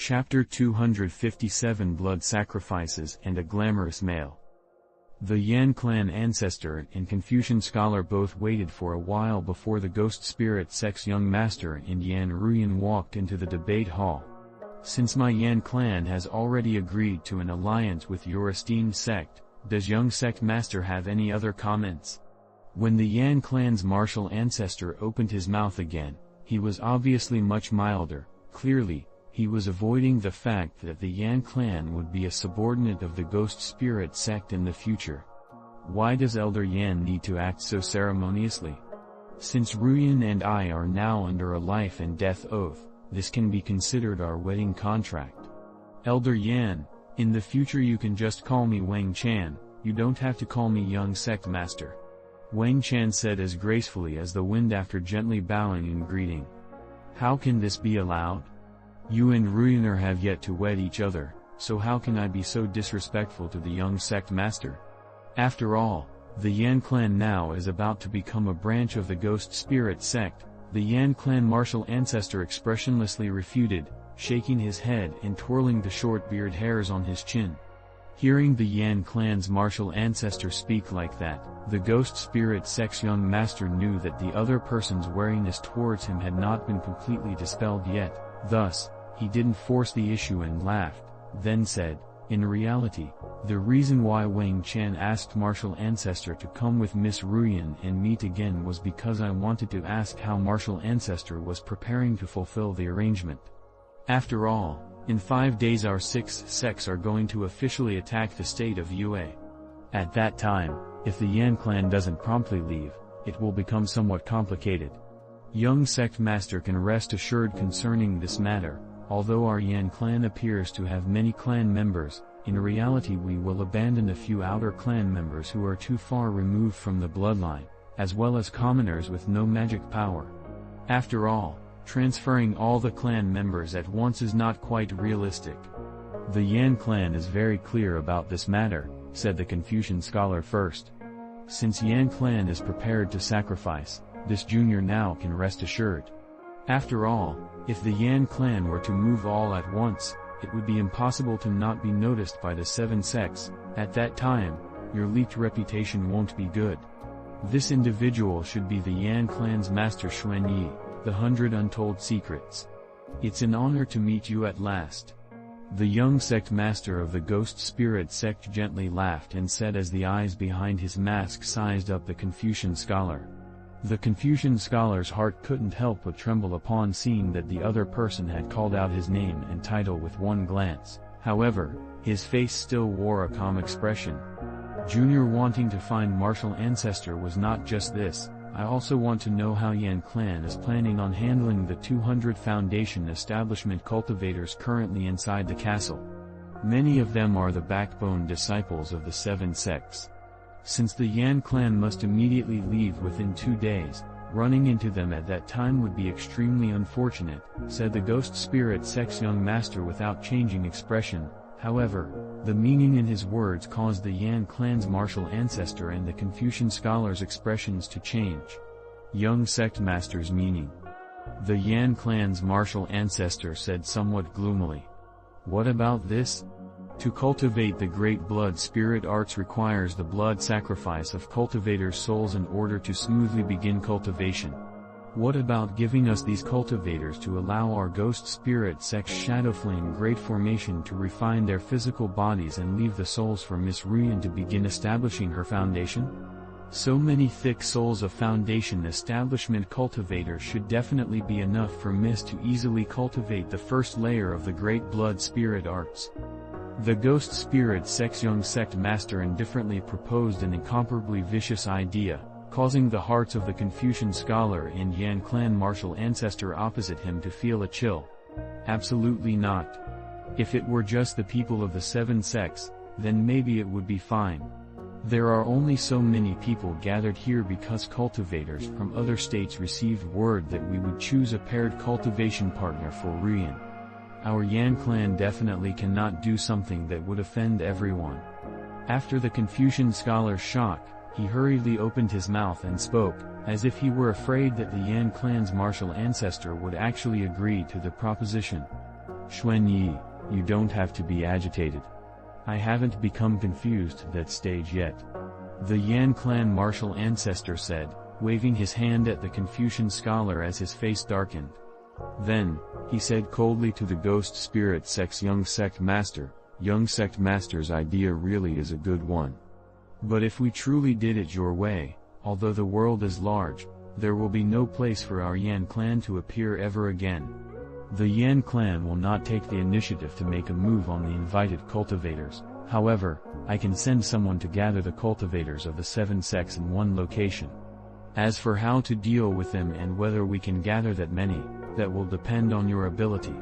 Chapter 257 Blood Sacrifices and a Glamorous Male. The Yan clan ancestor and Confucian scholar both waited for a while before the ghost spirit sect's young master and Yan Ruyan walked into the debate hall. Since my Yan clan has already agreed to an alliance with your esteemed sect, does young sect master have any other comments? When the Yan clan's martial ancestor opened his mouth again, he was obviously much milder. Clearly, he was avoiding the fact that the Yan clan would be a subordinate of the ghost spirit sect in the future. Why does Elder Yan need to act so ceremoniously? Since Ruyan and I are now under a life and death oath, this can be considered our wedding contract. Elder Yan, in the future you can just call me Wang Chan, you don't have to call me young sect master. Wang Chan said as gracefully as the wind after gently bowing in greeting. How can this be allowed? You and Ruyaner have yet to wed each other, so how can I be so disrespectful to the young sect master? After all, the Yan clan now is about to become a branch of the ghost spirit sect, the Yan clan martial ancestor expressionlessly refuted, shaking his head and twirling the short beard hairs on his chin. Hearing the Yan clan's martial ancestor speak like that, the ghost spirit sect's young master knew that the other person's wariness towards him had not been completely dispelled yet. Thus, he didn't force the issue and laughed, then said, in reality, the reason why Wang Chan asked martial ancestor to come with Miss Ruyan and meet again was because I wanted to ask how martial ancestor was preparing to fulfill the arrangement. After all, in 5 days our 6 sects are going to officially attack the state of UA. At that time, if the Yan clan doesn't promptly leave, it will become somewhat complicated. Young sect master can rest assured concerning this matter, although our Yan clan appears to have many clan members, in reality we will abandon a few outer clan members who are too far removed from the bloodline, as well as commoners with no magic power. After all, transferring all the clan members at once is not quite realistic. The Yan clan is very clear about this matter, said the Confucian scholar first. Since Yan clan is prepared to sacrifice, this junior now can rest assured. After all, if the Yan clan were to move all at once, it would be impossible to not be noticed by the 7 sects. At that time, your leaked reputation won't be good. This individual should be the Yan clan's master Xuan Yi, the 100 Untold Secrets. It's an honor to meet you at last. The young sect master of the ghost spirit sect gently laughed and said as the eyes behind his mask sized up the Confucian scholar. The Confucian scholar's heart couldn't help but tremble upon seeing that the other person had called out his name and title with one glance. However, his face still wore a calm expression. Junior wanting to find martial ancestor was not just this. I also want to know how Yan clan is planning on handling the 200 Foundation establishment cultivators currently inside the castle. Many of them are the backbone disciples of the 7 sects. Since the Yan clan must immediately leave within 2 days, running into them at that time would be extremely unfortunate, said the ghost spirit sect's young master without changing expression. However, the meaning in his words caused the Yan clan's martial ancestor and the Confucian scholar's expressions to change. Young sect master's meaning. The Yan clan's martial ancestor said somewhat gloomily. What about this? To cultivate the great blood spirit arts requires the blood sacrifice of cultivators' souls in order to smoothly begin cultivation. What about giving us these cultivators to allow our ghost spirit sect's shadow flame great formation to refine their physical bodies and leave the souls for Miss Ruyan to begin establishing her foundation? So many thick souls of foundation establishment cultivators should definitely be enough for Miss to easily cultivate the first layer of the great blood spirit arts. The ghost spirit sect's young sect master indifferently proposed an incomparably vicious idea, causing the hearts of the Confucian scholar and Yan clan martial ancestor opposite him to feel a chill. Absolutely not. If it were just the people of the 7 sects, then maybe it would be fine. There are only so many people gathered here because cultivators from other states received word that we would choose a paired cultivation partner for Ruyan. Our Yan clan definitely cannot do something that would offend everyone. After the Confucian scholar's shock, he hurriedly opened his mouth and spoke, as if he were afraid that the Yan clan's martial ancestor would actually agree to the proposition. Xuan Yi, you don't have to be agitated. I haven't become confused that stage yet. The Yan clan martial ancestor said, waving his hand at the Confucian scholar as his face darkened. Then, he said coldly to the ghost spirit sect's young sect master, young sect master's idea really is a good one. But if we truly did it your way, although the world is large, there will be no place for our Yan clan to appear ever again. The Yan clan will not take the initiative to make a move on the invited cultivators. However, I can send someone to gather the cultivators of the 7 sects in one location. As for how to deal with them and whether we can gather that many, that will depend on your ability.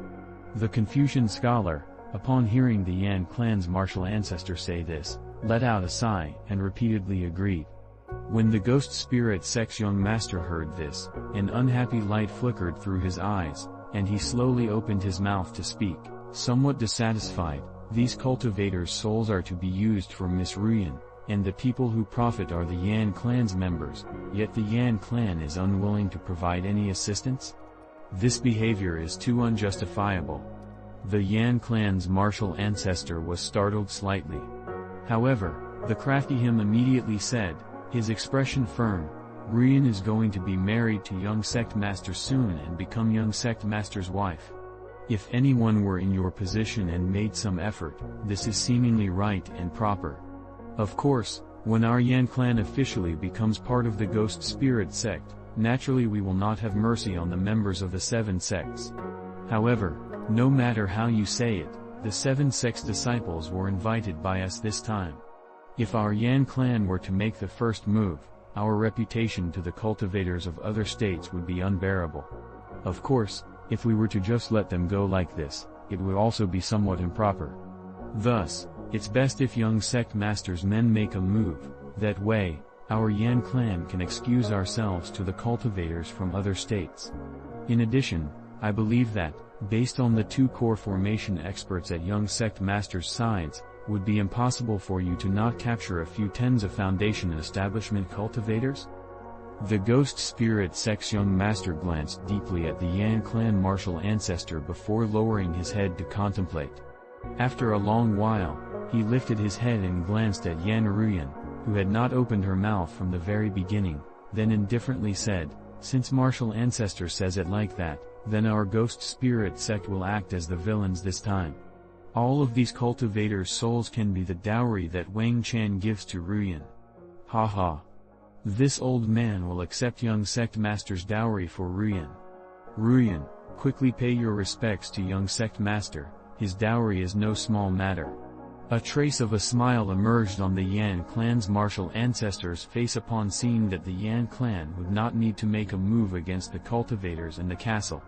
The Confucian scholar, upon hearing the Yan clan's martial ancestor say this, let out a sigh and repeatedly agreed. When the ghost spirit sect's young master heard this, an unhappy light flickered through his eyes, and he slowly opened his mouth to speak, somewhat dissatisfied. These cultivators' souls are to be used for Miss Ruyan, and the people who profit are the Yan clan's members, yet the Yan clan is unwilling to provide any assistance? This behavior is too unjustifiable. The Yan clan's martial ancestor was startled slightly. However, the crafty him immediately said, his expression firm, Ruyan is going to be married to young sect master soon and become young sect master's wife. If anyone were in your position and made some effort, this is seemingly right and proper. Of course, when our Yan clan officially becomes part of the ghost spirit sect, naturally we will not have mercy on the members of the 7 sects. However, no matter how you say it, the 7 sects disciples were invited by us this time. If our Yan clan were to make the first move, our reputation to the cultivators of other states would be unbearable. Of course, if we were to just let them go like this, it would also be somewhat improper. Thus, it's best if young sect masters' men make a move, that way, our Yan clan can excuse ourselves to the cultivators from other states. In addition, I believe that, based on the 2 core formation experts at young sect masters' sides, would be impossible for you to not capture a few tens of foundation and establishment cultivators? The ghost spirit sect's young master glanced deeply at the Yan clan martial ancestor before lowering his head to contemplate. After a long while, he lifted his head and glanced at Yan Ruyan, who had not opened her mouth from the very beginning, then indifferently said, since martial ancestor says it like that, then our ghost spirit sect will act as the villains this time. All of these cultivators' souls can be the dowry that Wang Chan gives to Ruyan. Ha ha. This old man will accept young sect master's dowry for Ruyan. Ruyan, quickly pay your respects to young sect master, his dowry is no small matter. A trace of a smile emerged on the Yan clan's martial ancestor's face upon seeing that the Yan clan would not need to make a move against the cultivators in the castle.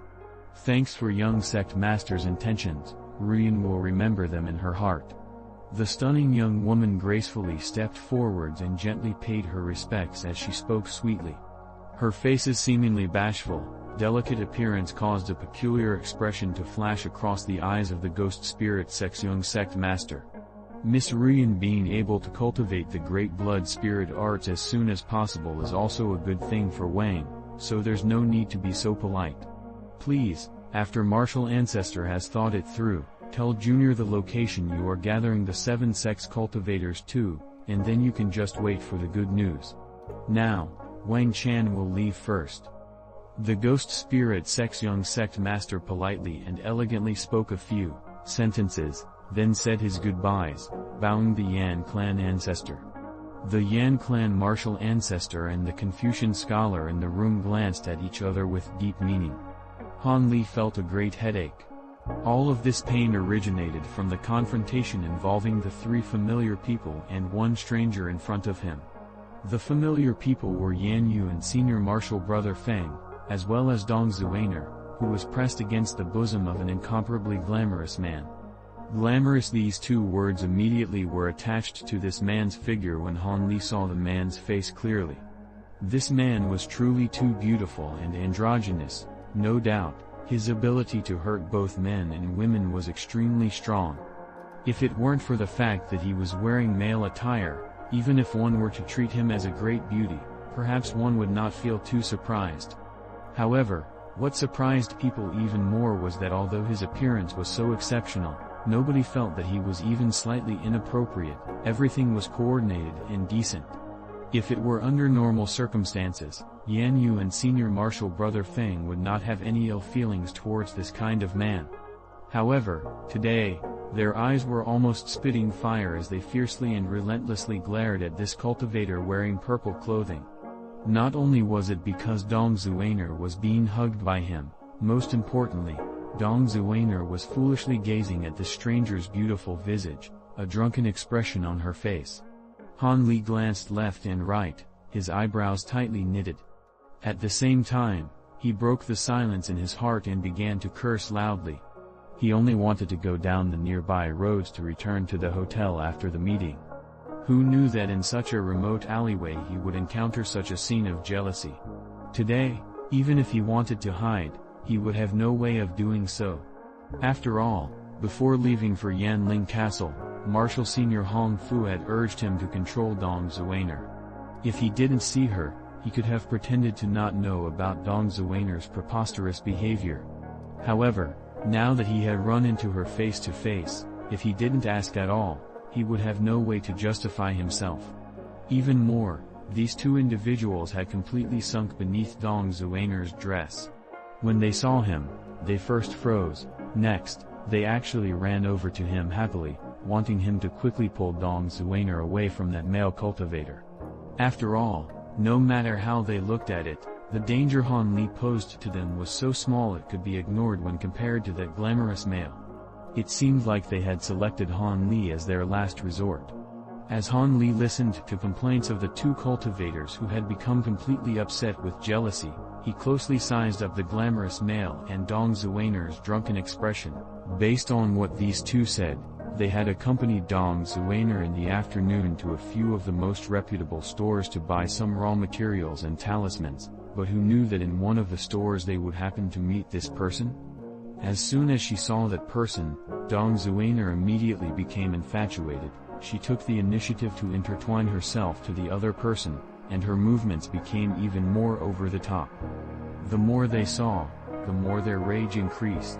Thanks for young sect master's intentions, Ruyan will remember them in her heart. The stunning young woman gracefully stepped forwards and gently paid her respects as she spoke sweetly. Her face's seemingly bashful, delicate appearance caused a peculiar expression to flash across the eyes of the ghost spirit sect's young sect master. Miss Ruyan being able to cultivate the great blood spirit arts as soon as possible is also a good thing for Wang, so there's no need to be so polite. Please, after martial ancestor has thought it through, tell Junior the location you are gathering the 7 sects cultivators to, and then you can just wait for the good news. Now, Wang Chan will leave first. The ghost spirit sect's young sect master politely and elegantly spoke a few sentences, then said his goodbyes, bowing the Yan clan ancestor. The Yan clan martial ancestor and the Confucian scholar in the room glanced at each other with deep meaning. Han Li felt a great headache. All of this pain originated from the confrontation involving the 3 familiar people and 1 stranger in front of him. The familiar people were Yan Yu and senior martial brother Feng, as well as Dong Zuaner, who was pressed against the bosom of an incomparably glamorous man. Glamorous, these 2 words immediately were attached to this man's figure when Han Li saw the man's face clearly. This man was truly too beautiful and androgynous, no doubt. His ability to hurt both men and women was extremely strong. If it weren't for the fact that he was wearing male attire, even if one were to treat him as a great beauty, perhaps one would not feel too surprised. However, What surprised people even more was that although his appearance was so exceptional, nobody felt that he was even slightly inappropriate. Everything was coordinated and decent. If it were under normal circumstances, Yan Yu and senior marshal brother Feng would not have any ill feelings towards this kind of man. However, today, their eyes were almost spitting fire as they fiercely and relentlessly glared at this cultivator wearing purple clothing. Not only was it because Dong Zuaner was being hugged by him, most importantly, Dong Zuaner was foolishly gazing at the stranger's beautiful visage, a drunken expression on her face. Han Li glanced left and right, his eyebrows tightly knitted. At the same time, he broke the silence in his heart and began to curse loudly. He only wanted to go down the nearby roads to return to the hotel after the meeting. Who knew that in such a remote alleyway he would encounter such a scene of jealousy? Today, even if he wanted to hide, he would have no way of doing so. After all, before leaving for Yanling Castle, Marshal Senior Hong Fu had urged him to control Dong Zuaner. If he didn't see her, he could have pretended to not know about Dong Zuaner's preposterous behavior. However, now that he had run into her face to face, if he didn't ask at all, he would have no way to justify himself. Even more, these two individuals had completely sunk beneath Dong Zuaner's dress. When they saw him, they first froze. Next, they actually ran over to him happily, wanting him to quickly pull Dong Zuaner away from that male cultivator. After all, no matter how they looked at it, the danger Han Li posed to them was so small it could be ignored when compared to that glamorous male. It seemed like they had selected Han Li as their last resort. As Han Li listened to complaints of the two cultivators who had become completely upset with jealousy, he closely sized up the glamorous male and Dong Zuaner's drunken expression. Based on what these two said, they had accompanied Dong Zuaner in the afternoon to a few of the most reputable stores to buy some raw materials and talismans, but who knew that in one of the stores they would happen to meet this person? As soon as she saw that person, Dong Zuaner immediately became infatuated. She took the initiative to intertwine herself to the other person, and her movements became even more over the top. The more they saw, the more their rage increased.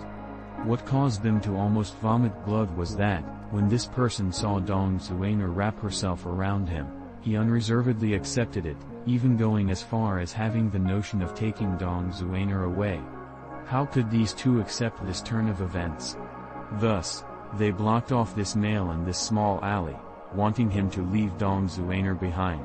What caused them to almost vomit blood was that, when this person saw Dong Zuaner wrap herself around him, he unreservedly accepted it, even going as far as having the notion of taking Dong Zuaner away. How could these two accept this turn of events? Thus, they blocked off this male in this small alley, wanting him to leave Dong Zuaner behind.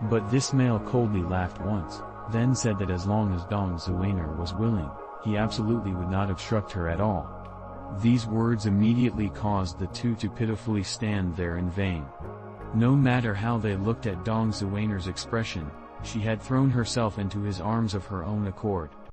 But this male coldly laughed once, then said that as long as Dong Zuaner was willing, he absolutely would not obstruct her at all. These words immediately caused the two to pitifully stand there in vain. No matter how they looked at Dong Zuaner's expression, she had thrown herself into his arms of her own accord.